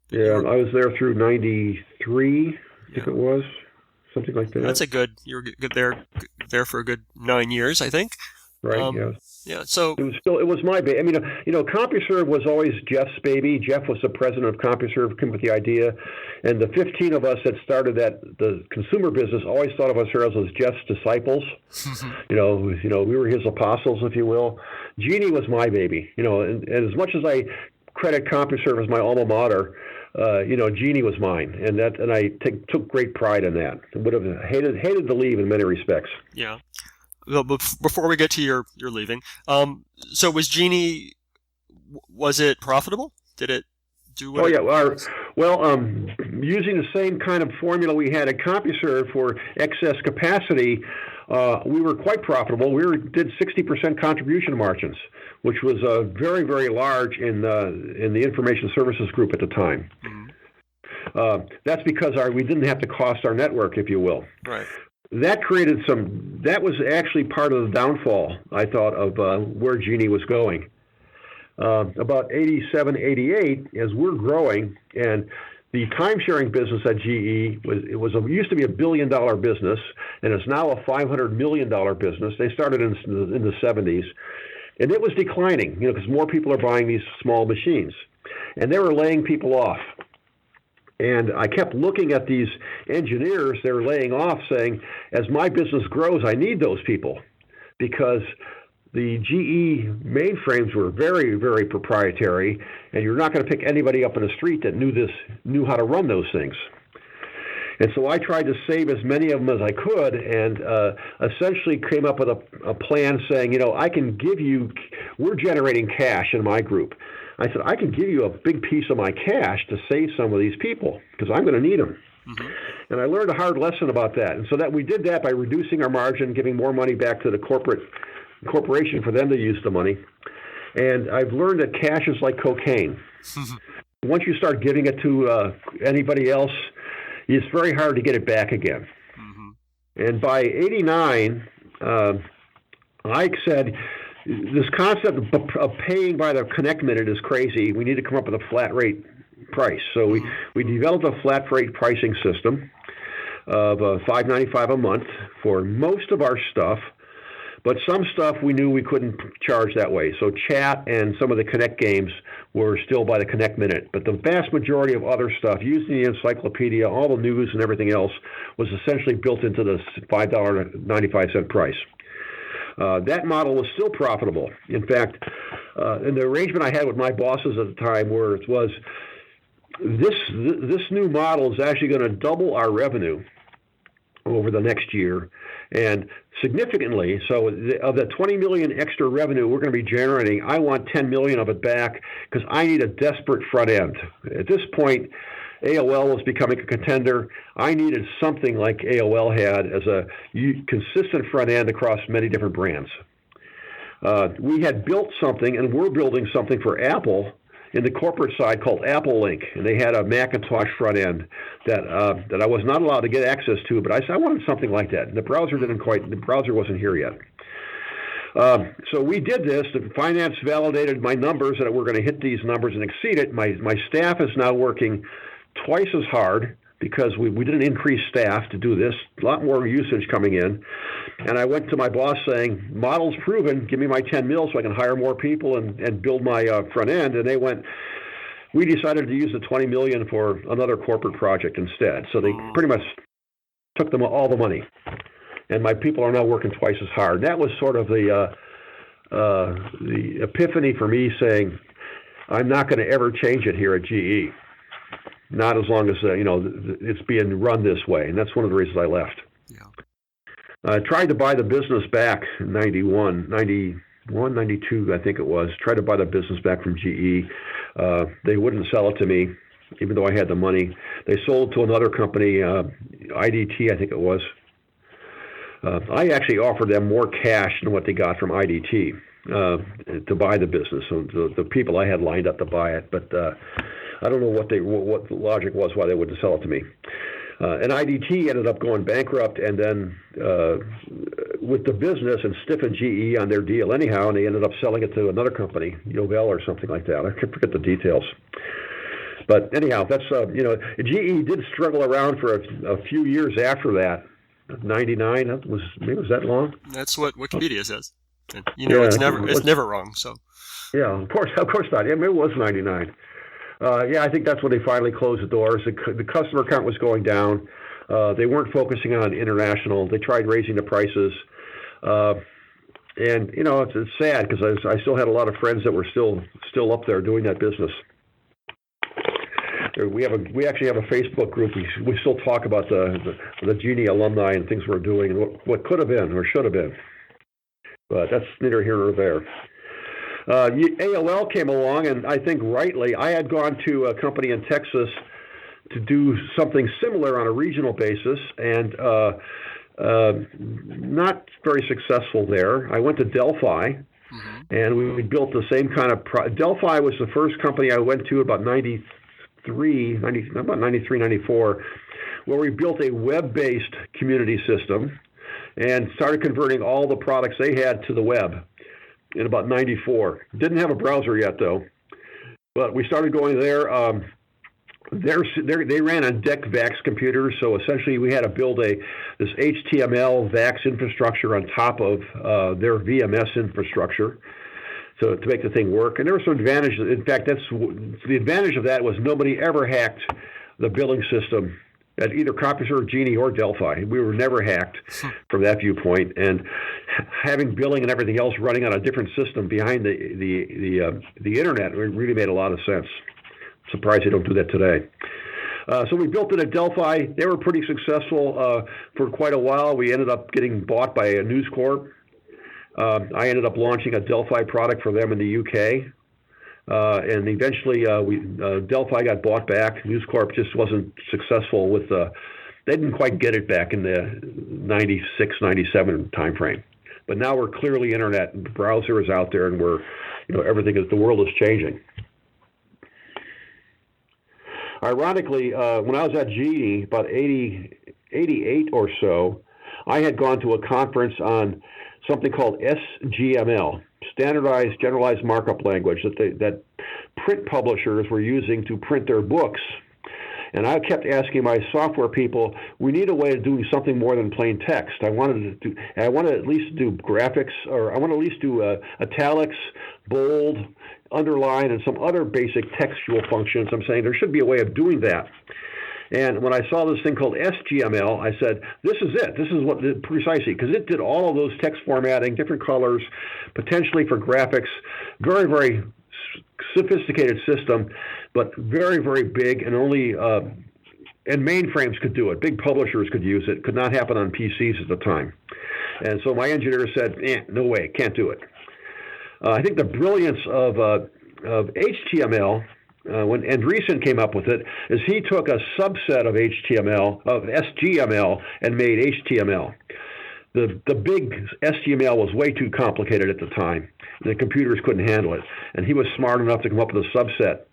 Yeah, I was there through 93, I think it was. something like that. That's you were good there for a good 9 years, I think. Right. Yeah. Yeah. So it was my baby. I mean, CompuServe was always Jeff's baby. Jeff was the president of CompuServe, came with the idea, and the 15 of us that started the consumer business always thought of ourselves as Jeff's disciples. We were his apostles, if you will. GEnie was my baby. And as much as I credit CompuServe as my alma mater, GEnie was mine, and I took great pride in that. Would have hated to leave in many respects. Yeah. Well, before we get to your leaving, so was GEnie? Was it profitable? Did it do what? Oh yeah. Using the same kind of formula we had at CompuServe for excess capacity, we were quite profitable. We did 60% contribution margins, which was very, very large in the information services group at the time. Mm-hmm. That's because we didn't have to cost our network, if you will. Right. That was actually part of the downfall, I thought, of where GEnie was going. About 87, 88, as we're growing, and the time-sharing business at GE used to be $1 billion business, and it's now a $500 million business. They started in the 70s, and it was declining, because more people are buying these small machines, and they were laying people off. And I kept looking at these engineers they were laying off, saying, as my business grows, I need those people, because the GE mainframes were very, very proprietary, and you're not going to pick anybody up in the street that knew how to run those things. And so I tried to save as many of them as I could, and essentially came up with a plan saying, I can give you, we're generating cash in my group. I said, I can give you a big piece of my cash to save some of these people, because I'm going to need them. Mm-hmm. And I learned a hard lesson about that. And so that we did that by reducing our margin, giving more money back to the corporation for them to use the money. And I've learned that cash is like cocaine. Mm-hmm. Once you start giving it to anybody else, it's very hard to get it back again. Mm-hmm. And by 89, I said, this concept of paying by the connect minute is crazy. We need to come up with a flat rate price. So we developed a flat rate pricing system of $5.95 a month for most of our stuff, but some stuff we knew we couldn't charge that way. So chat and some of the connect games were still by the connect minute, but the vast majority of other stuff, using the encyclopedia, all the news and everything else, was essentially built into the $5.95 price. That model was still profitable. In fact, in the arrangement I had with my bosses at the time was this new model is actually going to double our revenue over the next year, and significantly. So of the 20 million extra revenue we're going to be generating, I want 10 million of it back, because I need a desperate front end. At this point, AOL was becoming a contender. I needed something like AOL had as a consistent front end across many different brands. We had built something, and we're building something for Apple in the corporate side called Apple Link, and they had a Macintosh front end that I was not allowed to get access to, but I said I wanted something like that. And the browser wasn't here yet. So we did this. The finance validated my numbers, that we're going to hit these numbers and exceed it. My staff is now working twice as hard, because we didn't increase staff to do this. A lot more usage coming in. And I went to my boss saying, model's proven, give me my 10 mil so I can hire more people and build my front end. And they went, we decided to use the 20 million for another corporate project instead. So they pretty much took them all the money. And my people are now working twice as hard. That was sort of the epiphany for me, saying, I'm not going to ever change it here at GE. Not as long as it's being run this way, and that's one of the reasons I left. Yeah. I tried to buy the business back in 91, 92, I think it was. Tried to buy the business back from GE. They wouldn't sell it to me, even though I had the money. They sold to another company, IDT, I think it was. I actually offered them more cash than what they got from IDT to buy the business. So the people I had lined up to buy it, but I don't know what the logic was why they wouldn't sell it to me. And IDT ended up going bankrupt, and then with the business, and stiffened GE on their deal anyhow, and they ended up selling it to another company, Yovel or something like that. I forget the details. But anyhow, that's GE did struggle around for a few years after that. 99 was that long? That's what Wikipedia says. And, it's never wrong. So. Yeah, of course not. Yeah, maybe it was 99. I think that's when they finally closed the doors. The customer count was going down. They weren't focusing on international. They tried raising the prices. And it's sad because I still had a lot of friends that were still up there doing that business. We actually have a Facebook group. We still talk about the GEnie alumni and things we're doing and what could have been or should have been. But that's neither here nor there. AOL came along, and I think rightly, I had gone to a company in Texas to do something similar on a regional basis, and not very successful there. I went to Delphi, and we built the same kind of Delphi was the first company I went to about 93, 94, where we built a web-based community system and started converting all the products they had to the web in about 94. Didn't have a browser yet, though. But we started going there. They ran on DEC VAX computers, so essentially we had to build this HTML VAX infrastructure on top of their VMS infrastructure to make the thing work. And there were some advantages. In fact, the advantage of that was nobody ever hacked the billing system at either CompuServe, GEnie, or Delphi. We were never hacked from that viewpoint. And having billing and everything else running on a different system behind the internet really made a lot of sense. Surprised they don't do that today. So we built it at Delphi. They were pretty successful for quite a while. We ended up getting bought by a News Corp. I ended up launching a Delphi product for them in the UK. And eventually Delphi got bought back. News Corp just wasn't successful with they didn't quite get it back in the 96, 97 timeframe. But now we're clearly internet, and the browser is out there, and the world is changing. Ironically, when I was at GEnie, about 88 or so, I had gone to a conference on something called SGML, Standardized Generalized Markup Language, that print publishers were using to print their books. And I kept asking my software people, we need a way of doing something more than plain text. I wanted to at least do graphics, or I want to at least do italics, bold, underline, and some other basic textual functions. I'm saying there should be a way of doing that. And when I saw this thing called SGML, I said, this is it. This is what precisely, because it did all of those text formatting, different colors, potentially for graphics, very, very sophisticated system, but very, very big, and only and mainframes could do it. Big publishers could use it. Could not happen on PCs at the time. And so my engineer said, no way, can't do it. I think the brilliance of HTML, when Andreessen came up with it, is he took a subset of SGML, and made HTML. The big SGML was way too complicated at the time. The computers couldn't handle it. And he was smart enough to come up with a subset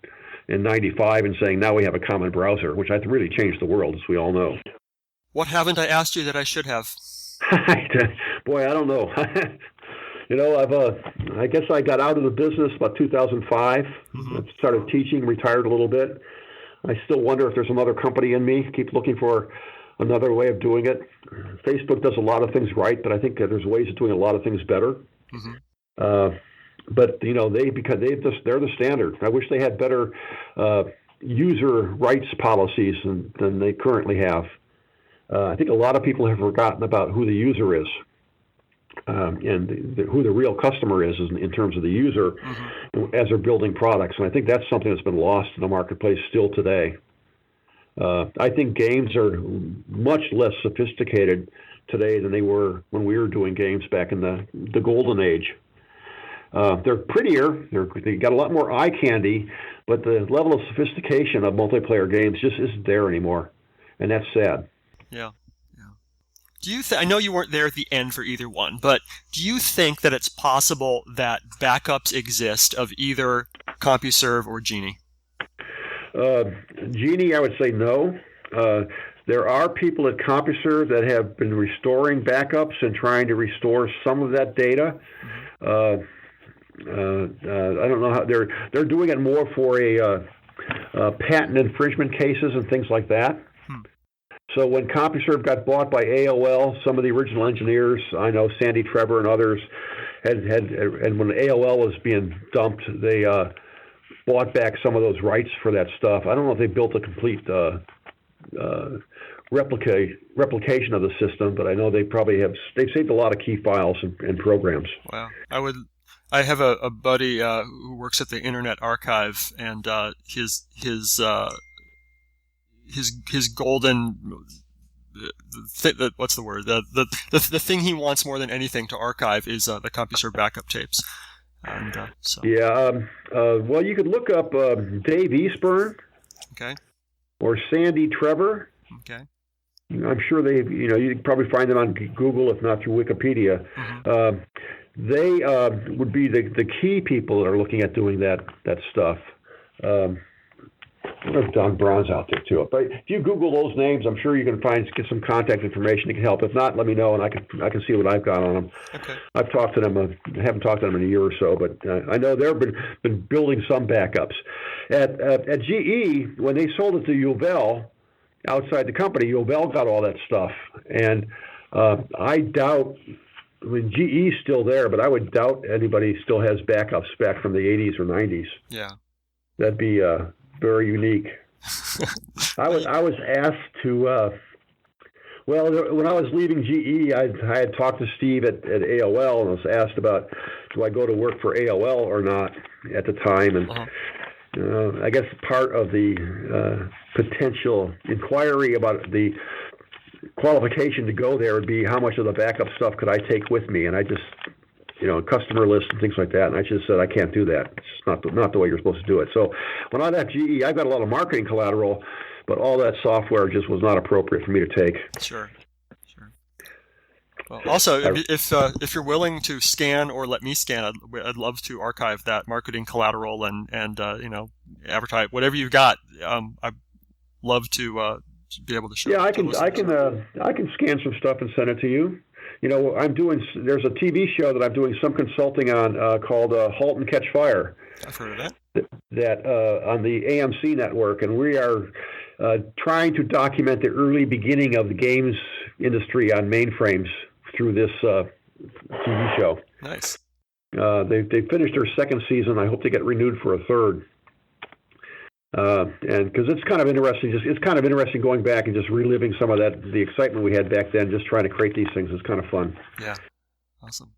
in 95 and saying, now we have a common browser, which I really changed the world, as we all know. What haven't I asked you that I should have? Boy, I don't know. I guess I got out of the business about 2005. I started teaching, retired a little bit. I still wonder if there's another company in me. Keep looking for another way of doing it. Facebook does a lot of things right, but I think there's ways of doing a lot of things better. But they're the standard. I wish they had better user rights policies than they currently have. I think a lot of people have forgotten about who the user is. And who the real customer is in terms of the user as they're building products. And I think that's something that's been lost in the marketplace still today. I think games are much less sophisticated today than they were when we were doing games back in the golden age. They're prettier, they got a lot more eye candy, but the level of sophistication of multiplayer games just isn't there anymore. And that's sad. Yeah. Do you I know you weren't there at the end for either one, but do you think that it's possible that backups exist of either CompuServe or GEnie? GEnie, I would say no. There are people at CompuServe that have been restoring backups and trying to restore some of that data. I don't know how they're doing it more for patent infringement cases and things like that. So when CompuServe got bought by AOL, some of the original engineers, I know Sandy Trevor and others, and when AOL was being dumped, they bought back some of those rights for that stuff. I don't know if they built a complete replication of the system, but I know they probably have. They've saved a lot of key files and programs. Wow, I have a buddy who works at the Internet Archive, and his golden what's the word? The thing he wants more than anything to archive is the CompuServe backup tapes. And so. Yeah. Well, you could look up Dave Eastburn. Okay. Or Sandy Trevor. Okay. I'm sure you can probably find them on Google, if not through Wikipedia. Mm-hmm. They would be the key people that are looking at doing that stuff. There's Don Braun's out there too. But if you Google those names, I'm sure you can get some contact information that can help. If not, let me know, and I can see what I've got on them. Okay. I've talked to them. I haven't talked to them in a year or so, but I know they've been building some backups. At GE, when they sold it to Yovel, outside the company, Yovel got all that stuff, and I doubt. I mean, GE's still there, but I would doubt anybody still has backups back from the 80s or 90s. Yeah. That'd be very unique. I was asked to. When I was leaving GE, I had talked to Steve at AOL, and I was asked about do I go to work for AOL or not at the time, and I guess part of the potential inquiry about the qualification to go there would be how much of the backup stuff could I take with me, and I just. Customer lists and things like that. And I just said, I can't do that. It's not the way you're supposed to do it. So when I left GE, I've got a lot of marketing collateral, but all that software just was not appropriate for me to take. Sure. Well, also, if you're willing to scan or let me scan, I'd love to archive that marketing collateral and advertise whatever you've got. I'd love to be able to show. Yeah, I can scan some stuff and send it to you. There's a TV show that I'm doing some consulting on called Halt and Catch Fire. I've heard of that. That on the AMC network, and we are trying to document the early beginning of the games industry on mainframes through this TV show. Nice. They finished their second season. I hope they get renewed for a third. And because it's kind of interesting, going back and just reliving some of the excitement we had back then, just trying to create these things is kind of fun. Yeah, awesome.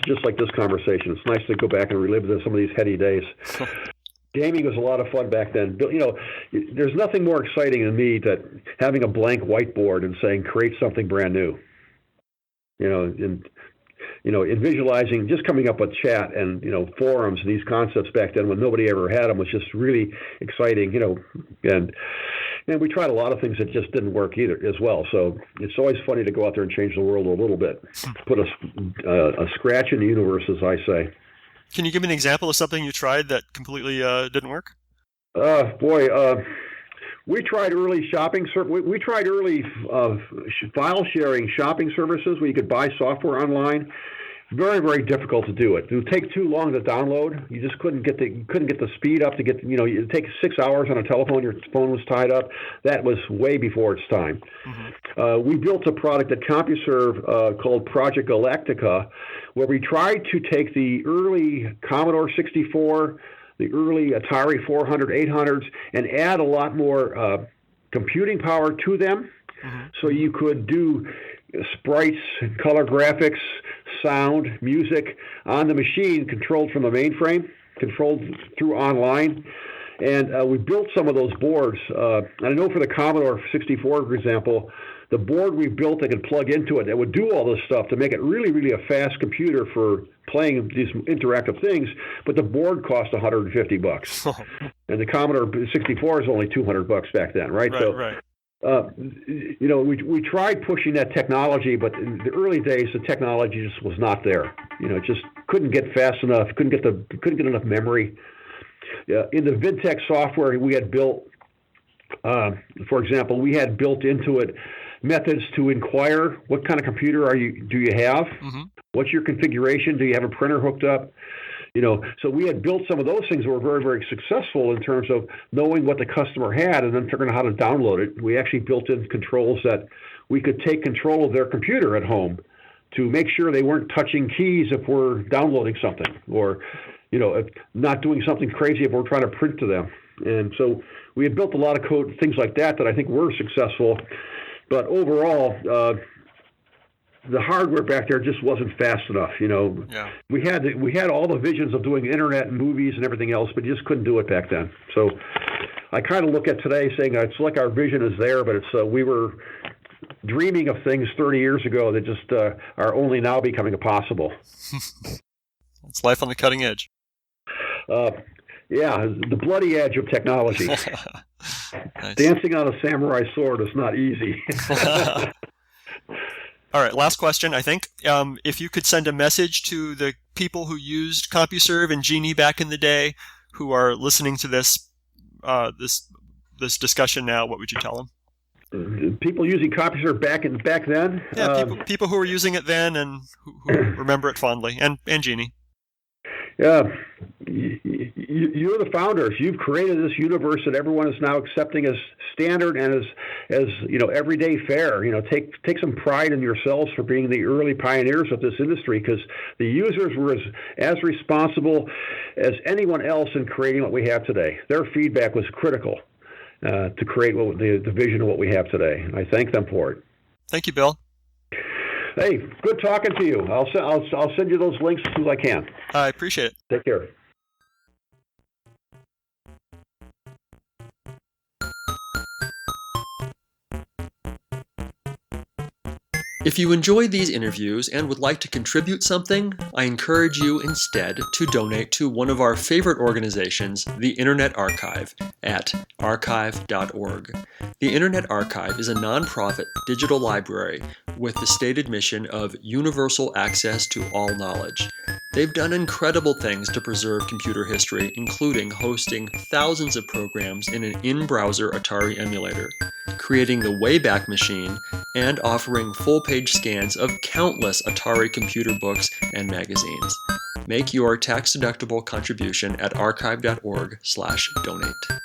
Just like this conversation, it's nice to go back and relive some of these heady days. Gaming was a lot of fun back then. There's nothing more exciting than me than having a blank whiteboard and saying, "Create something brand new." In visualizing, just coming up with chat and forums and these concepts back then when nobody ever had them was just really exciting. And we tried a lot of things that just didn't work either as well. So it's always funny to go out there and change the world a little bit, put a scratch in the universe, as I say. Can you give me an example of something you tried that completely didn't work? We tried early shopping. We tried early file sharing shopping services where you could buy software online. Very, very difficult to do it. It would take too long to download. You just couldn't get the speed up to get. It'd take 6 hours on a telephone. Your phone was tied up. That was way before its time. Mm-hmm. We built a product at CompuServe called Project Galactica, where we tried to take the early Commodore 64. The early Atari 400, 800s, and add a lot more computing power to them. Mm-hmm. So you could do sprites, color graphics, sound, music on the machine, controlled from the mainframe, controlled through online. And we built some of those boards. I know for the Commodore 64, for example, the board we built that could plug into it that would do all this stuff to make it really, really a fast computer for playing these interactive things, but the board cost $150. And the Commodore 64 is only $200 back then, right? Right. We tried pushing that technology, but in the early days, the technology just was not there. It just couldn't get fast enough, couldn't get enough memory. In the Vidtech software we had built, for example, we had built into it methods to inquire what kind of computer do you have? Mm-hmm. What's your configuration? Do you have a printer hooked up? So we had built some of those things that were very, very successful in terms of knowing what the customer had and then figuring out how to download it. We actually built in controls that we could take control of their computer at home to make sure they weren't touching keys if we're downloading something, or if not doing something crazy if we're trying to print to them. And so we had built a lot of code, things like that I think were successful. But overall, the hardware back there just wasn't fast enough. Yeah. We had all the visions of doing internet and movies and everything else, but you just couldn't do it back then. So I kind of look at today saying it's like our vision is there, but it's we were dreaming of things 30 years ago that just are only now becoming possible. It's life on the cutting edge. Yeah, the bloody edge of technology. Nice. Dancing on a samurai sword is not easy. All right, last question, I think. If you could send a message to the people who used CompuServe and GEnie back in the day who are listening to this this discussion now, what would you tell them? People using CompuServe back then? Yeah, people who were using it then and who remember it fondly, and GEnie. Yeah, you're the founders. You've created this universe that everyone is now accepting as standard and as everyday fare. Take some pride in yourselves for being the early pioneers of this industry, because the users were as responsible as anyone else in creating what we have today. Their feedback was critical to create the vision of what we have today. I thank them for it. Thank you, Bill. Hey, good talking to you. I'll send you those links as soon as I can. I appreciate it. Take care. If you enjoyed these interviews and would like to contribute something, I encourage you instead to donate to one of our favorite organizations, the Internet Archive, at archive.org. The Internet Archive is a nonprofit digital library with the stated mission of universal access to all knowledge. They've done incredible things to preserve computer history, including hosting thousands of programs in an in-browser Atari emulator, creating the Wayback Machine, and offering full-page scans of countless Atari computer books and magazines. Make your tax-deductible contribution at archive.org/donate.